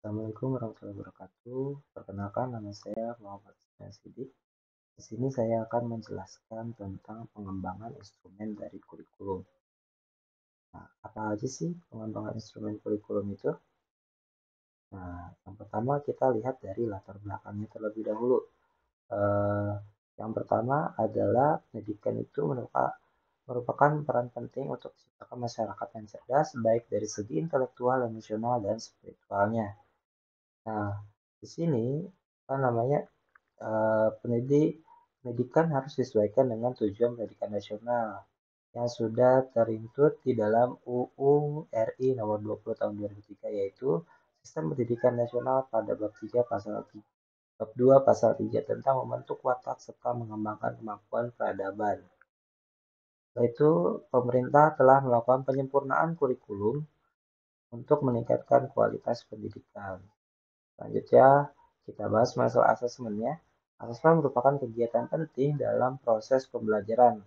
Assalamualaikum warahmatullahi wabarakatuh. Perkenalkan, nama saya Muhammad Sidik. Di sini saya akan menjelaskan tentang pengembangan instrumen dari kurikulum. Nah, apa aja sih pengembangan instrumen kurikulum itu? Nah, yang pertama kita lihat dari latar belakangnya terlebih dahulu. Eh, yang pertama adalah pendidikan itu merupakan peran penting untuk menciptakan masyarakat yang cerdas, baik dari segi intelektual, emosional, dan spiritualnya. Nah, di sini apa namanya pendidikan harus disesuaikan dengan tujuan pendidikan nasional yang sudah terintut di dalam UU RI nomor 20 tahun 2003, yaitu Sistem Pendidikan Nasional pada bab 3 pasal 3, bab 2 pasal 3 tentang membentuk watak serta mengembangkan kemampuan peradaban. Setelah itu, pemerintah telah melakukan penyempurnaan kurikulum untuk meningkatkan kualitas pendidikan. Selanjutnya, kita bahas masalah asesmennya. Asesmen merupakan kegiatan penting dalam proses pembelajaran.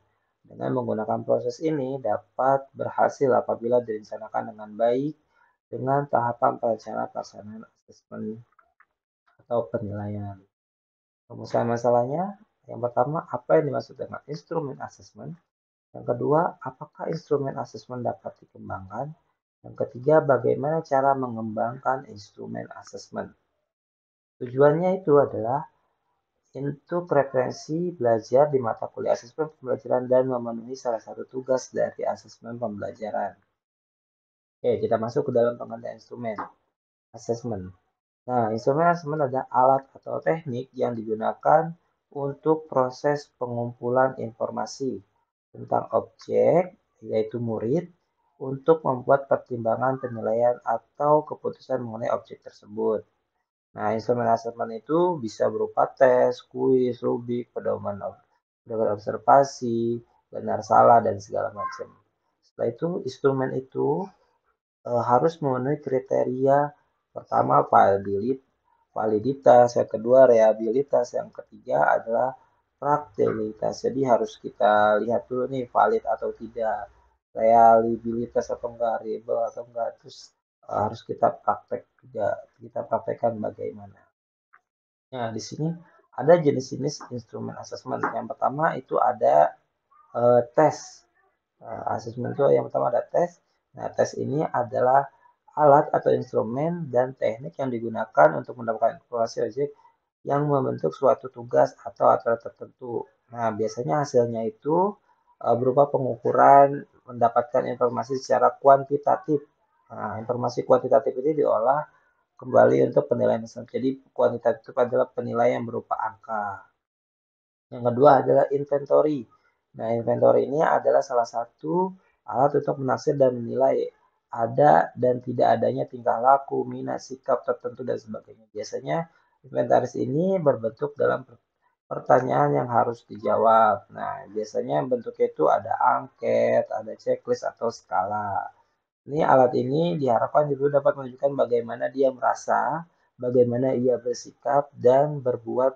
Dengan menggunakan proses ini dapat berhasil apabila direncanakan dengan baik dengan tahapan perencanaan pelaksanaan asesmen atau penilaian. Rumusan masalahnya, yang pertama, apa yang dimaksud dengan instrumen asesmen? Yang kedua, apakah instrumen asesmen dapat dikembangkan? Yang ketiga, bagaimana cara mengembangkan instrumen asesmen? Tujuannya itu adalah untuk referensi belajar di mata kuliah asesmen pembelajaran dan memenuhi salah satu tugas dari asesmen pembelajaran. Oke, kita masuk ke dalam pengertian instrumen asesmen. Nah, instrumen asesmen adalah alat atau teknik yang digunakan untuk proses pengumpulan informasi tentang objek, yaitu murid, untuk membuat pertimbangan penilaian atau keputusan mengenai objek tersebut. Nah, instrumen asesmen itu bisa berupa tes, kuis, rubik, pedoman observasi, benar salah, dan segala macam. Setelah itu, instrumen itu harus memenuhi kriteria pertama validitas, yang kedua reliabilitas, yang ketiga adalah praktilitas. Jadi harus kita lihat dulu nih valid atau tidak, reliabilitas atau enggak, reliable atau enggak, terus harus kita praktekkan bagaimana. Nah, di sini ada jenis-jenis instrumen asesmen. Yang pertama itu ada tes. Asesmen itu yang pertama ada tes. Nah, tes ini adalah alat atau instrumen dan teknik yang digunakan untuk mendapatkan informasi objek yang membentuk suatu tugas atau aturan tertentu. Nah, biasanya hasilnya itu berupa pengukuran mendapatkan informasi secara kuantitatif. Nah, informasi kuantitatif ini diolah kembali untuk penilaian. Jadi kuantitatif adalah penilaian berupa angka. Yang kedua adalah inventory. Nah, inventory ini adalah salah satu alat untuk menaksir dan menilai ada dan tidak adanya tingkah laku, minat, sikap tertentu, dan sebagainya. Biasanya inventaris ini berbentuk dalam pertanyaan yang harus dijawab. Nah, biasanya bentuknya itu ada angket, ada checklist, atau skala. Ini alat ini diharapkan juga dapat menunjukkan bagaimana dia merasa, bagaimana ia bersikap, berbuat,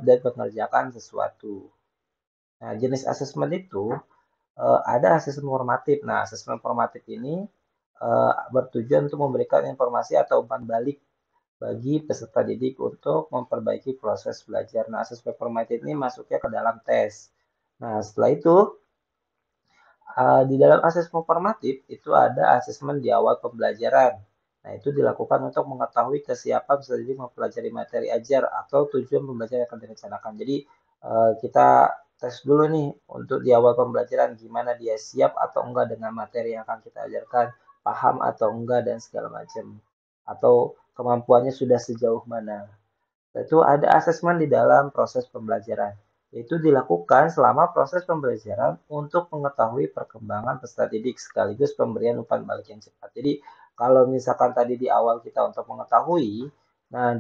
dan mengerjakan sesuatu. Nah, jenis asesmen itu ada asesmen formatif. Nah, asesmen formatif ini bertujuan untuk memberikan informasi atau umpan balik bagi peserta didik untuk memperbaiki proses belajar. Nah, asesmen formatif ini masuknya ke dalam tes. Nah, setelah itu di dalam asesmen formatif itu ada asesmen di awal pembelajaran. Nah, itu dilakukan untuk mengetahui kesiapan peserta didik mempelajari materi ajar atau tujuan pembelajaran yang akan direncanakan. Jadi, kita tes dulu nih untuk di awal pembelajaran gimana dia siap atau enggak dengan materi yang akan kita ajarkan, paham atau enggak, dan segala macam. Atau kemampuannya sudah sejauh mana. Itu ada asesmen di dalam proses pembelajaran. Itu dilakukan selama proses pembelajaran untuk mengetahui perkembangan peserta didik sekaligus pemberian umpan balik yang cepat. Jadi kalau misalkan tadi di awal kita untuk mengetahui, nah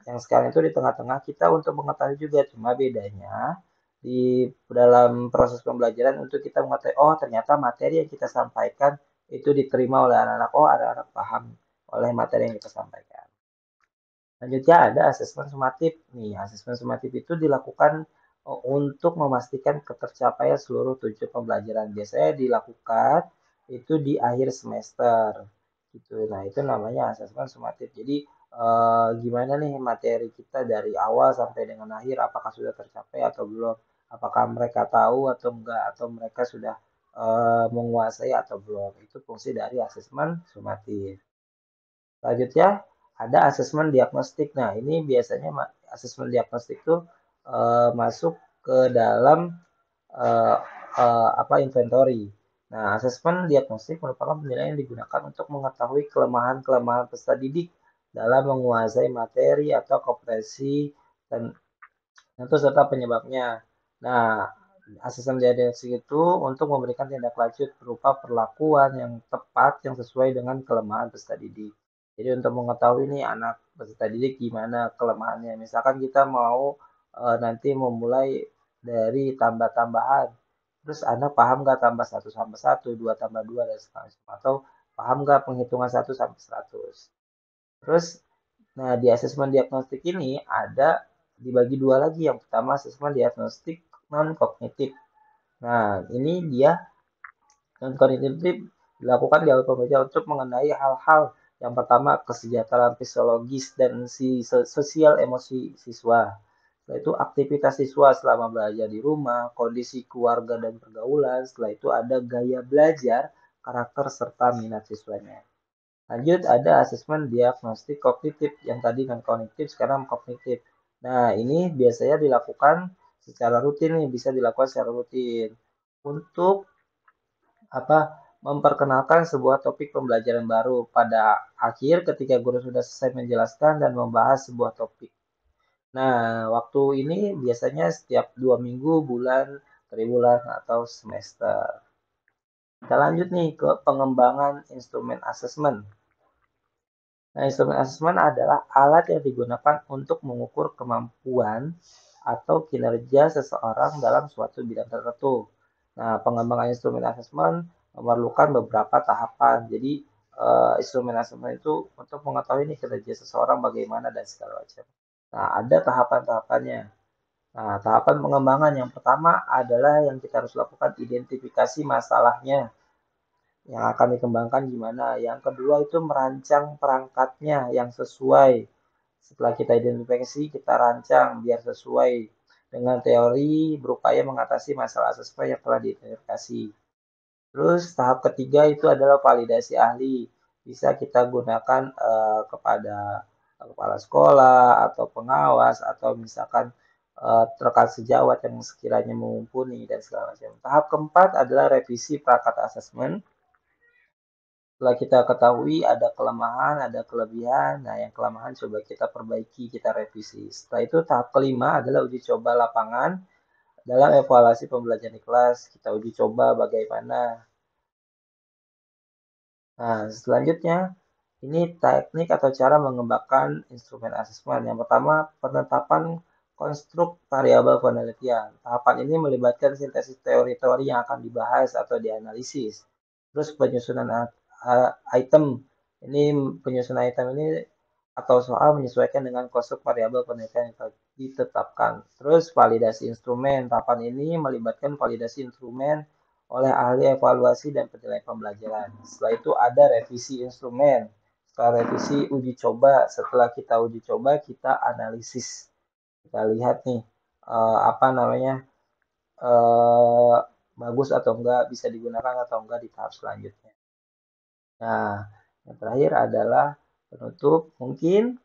yang sekarang itu di tengah-tengah kita untuk mengetahui juga, cuma bedanya di dalam proses pembelajaran untuk kita mengetahui, oh ternyata materi yang kita sampaikan itu diterima oleh anak-anak, oh anak-anak paham oleh materi yang kita sampaikan. Selanjutnya ada asesmen sumatif. Nih, asesmen sumatif itu dilakukan untuk memastikan ketercapaian seluruh tujuan pembelajaran. Biasanya dilakukan itu di akhir semester. gitu. Nah, itu namanya asesmen sumatif. Jadi gimana nih materi kita dari awal sampai dengan akhir, apakah sudah tercapai atau belum? Apakah mereka tahu atau enggak, atau mereka sudah menguasai atau belum? Itu fungsi dari asesmen sumatif. Selanjutnya ada asesmen diagnostik. Nah, ini biasanya asesmen diagnostik itu masuk ke dalam eh, apa inventory. Nah, asesmen diagnostik merupakan penilaian yang digunakan untuk mengetahui kelemahan-kelemahan peserta didik dalam menguasai materi atau kompetensi dan tentu serta penyebabnya. Nah, asesmen diagnostik itu untuk memberikan tindak lanjut berupa perlakuan yang tepat yang sesuai dengan kelemahan peserta didik. Jadi untuk mengetahui nih anak peserta didik gimana kelemahannya. Misalkan kita mau nanti memulai dari tambah-tambahan. Terus anak paham nggak tambah satu tambah satu, 2 tambah 2 dan seterusnya. Atau paham nggak penghitungan satu sampai 100. Terus, nah di asesmen diagnostik ini ada dibagi dua lagi. Yang pertama asesmen diagnostik non-kognitif. Nah, ini dia non-kognitif dilakukan di awal pembelajaran untuk mengenai hal-hal yang pertama kesejahteraan fisiologis dan sosial emosi siswa. Setelah itu aktivitas siswa selama belajar di rumah, kondisi keluarga dan pergaulan. Setelah itu ada gaya belajar, karakter serta minat siswanya. Lanjut ada asesmen diagnostik kognitif yang tadi non kognitif sekarang kognitif. Nah, ini biasanya dilakukan secara rutin nih, bisa dilakukan secara rutin untuk apa memperkenalkan sebuah topik pembelajaran baru pada akhir ketika guru sudah selesai menjelaskan dan membahas sebuah topik. Nah, waktu ini biasanya setiap 2 minggu, bulan, triwulan, atau semester. Kita lanjut nih ke pengembangan instrumen asesmen. Nah, instrumen asesmen adalah alat yang digunakan untuk mengukur kemampuan atau kinerja seseorang dalam suatu bidang tertentu. Nah, pengembangan instrumen asesmen memerlukan beberapa tahapan. Jadi, instrumen asesmen itu untuk mengetahui nih kinerja seseorang bagaimana dan segala macam. Nah, ada tahapan-tahapannya. Nah, tahapan pengembangan yang pertama adalah yang kita harus lakukan identifikasi masalahnya yang akan dikembangkan gimana. Yang kedua itu merancang perangkatnya yang sesuai. Setelah kita identifikasi, kita rancang biar sesuai dengan teori berupaya mengatasi masalah sesuai yang telah diidentifikasi. Terus tahap ketiga itu adalah validasi ahli. Bisa kita gunakan kepada kepala sekolah atau pengawas atau misalkan rekan sejawat yang sekiranya mumpuni dan segala macam. Tahap keempat adalah revisi perangkat asesmen. Setelah kita ketahui ada kelemahan, ada kelebihan, nah yang kelemahan coba kita perbaiki, kita revisi. Setelah itu tahap kelima adalah uji coba lapangan dalam evaluasi pembelajaran di kelas. Kita uji coba bagaimana. Nah, selanjutnya ini teknik atau cara mengembangkan instrumen asesmen. Yang pertama, penetapan konstruk variabel penelitian. Tahapan ini melibatkan sintesis teori-teori yang akan dibahas atau dianalisis. Terus penyusunan item. Ini penyusunan item ini atau soal menyesuaikan dengan konstruk variabel penelitian yang telah ditetapkan. Terus validasi instrumen. Tahapan ini melibatkan validasi instrumen oleh ahli evaluasi dan penilaian pembelajaran. Setelah itu ada revisi instrumen. Setelah revisi uji coba, setelah kita uji coba kita analisis. Kita lihat nih apa namanya eh, bagus atau enggak, bisa digunakan atau enggak di tahap selanjutnya. Nah, yang terakhir adalah penutup. Mungkin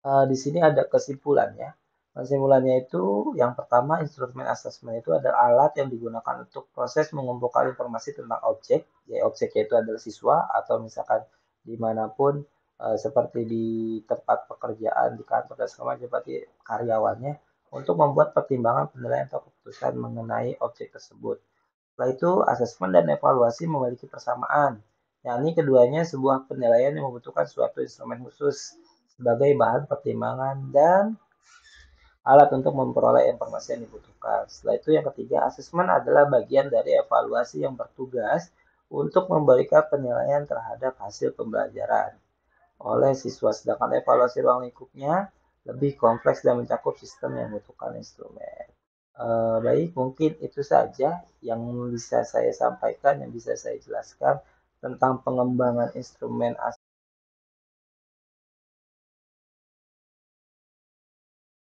di sini ada kesimpulannya. Kesimpulannya itu yang pertama instrumen asesmen itu adalah alat yang digunakan untuk proses mengumpulkan informasi tentang objek. Ya, objeknya itu adalah siswa atau misalkan dimanapun seperti di tempat pekerjaan, di kantor dan segala macam seperti karyawannya untuk membuat pertimbangan penilaian atau keputusan mengenai objek tersebut. Setelah itu, asesmen dan evaluasi memiliki persamaan, yakni keduanya sebuah penilaian yang membutuhkan suatu instrumen khusus sebagai bahan pertimbangan dan alat untuk memperoleh informasi yang dibutuhkan. Setelah itu yang ketiga, asesmen adalah bagian dari evaluasi yang bertugas untuk memberikan penilaian terhadap hasil pembelajaran oleh siswa, sedangkan evaluasi ruang lingkupnya lebih kompleks dan mencakup sistem yang membutuhkan instrumen. Baik, mungkin itu saja yang bisa saya sampaikan, yang bisa saya jelaskan. tentang pengembangan instrumen